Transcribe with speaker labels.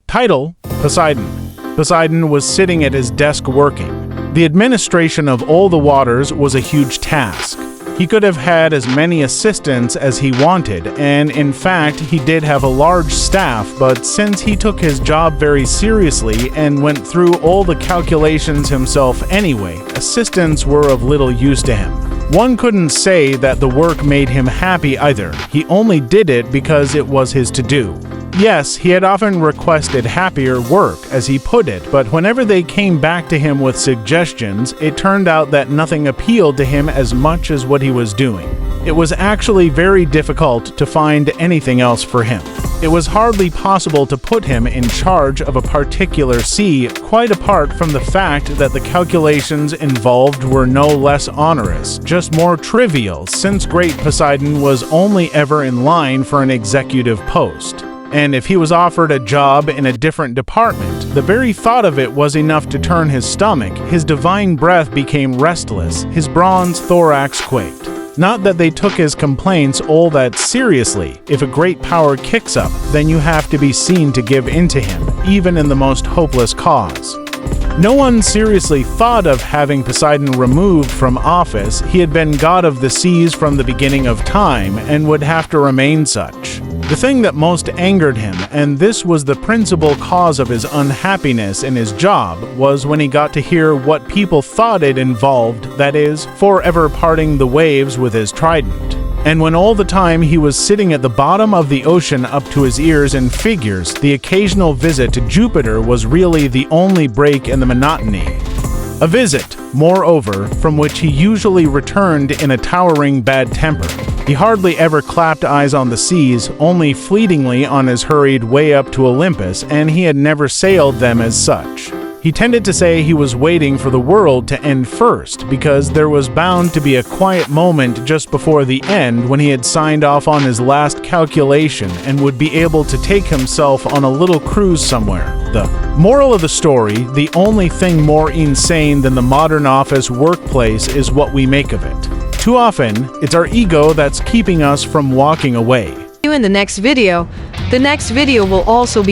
Speaker 1: Title: Poseidon. Poseidon was sitting at his desk working. The administration of all the waters was a huge task. He could have had as many assistants as he wanted, and in fact, he did have a large staff, but since he took his job very seriously and went through all the calculations himself anyway, assistants were of little use to him. One couldn't say that the work made him happy either. He only did it because it was his to do. Yes, he had often requested happier work, as he put it, but whenever they came back to him with suggestions, it turned out that nothing appealed to him as much as what he was doing. It was actually very difficult to find anything else for him. It was hardly possible to put him in charge of a particular sea, quite apart from the fact that the calculations involved were no less onerous, just more trivial, since Great Poseidon was only ever in line for an executive post. And if he was offered a job in a different department, the very thought of it was enough to turn his stomach, his divine breath became restless, his bronze thorax quaked. Not that they took his complaints all that seriously. If a great power kicks up, then you have to be seen to give in to him, even in the most hopeless cause. No one seriously thought of having Poseidon removed from office. He had been god of the seas from the beginning of time and would have to remain such. The thing that most angered him, and this was the principal cause of his unhappiness in his job, was when he got to hear what people thought it involved, that is, forever parting the waves with his trident. And when all the time he was sitting at the bottom of the ocean up to his ears in figures, the occasional visit to Jupiter was really the only break in the monotony. A visit, moreover, from which he usually returned in a towering bad temper. He hardly ever clapped eyes on the seas, only fleetingly on his hurried way up to Olympus, and he had never sailed them as such. He tended to say he was waiting for the world to end first, because there was bound to be a quiet moment just before the end when he had signed off on his last calculation and would be able to take himself on a little cruise somewhere. The moral of the story: the only thing more insane than the modern office workplace is what we make of it. Too often, it's our ego that's keeping us from walking away.
Speaker 2: In the next video will also be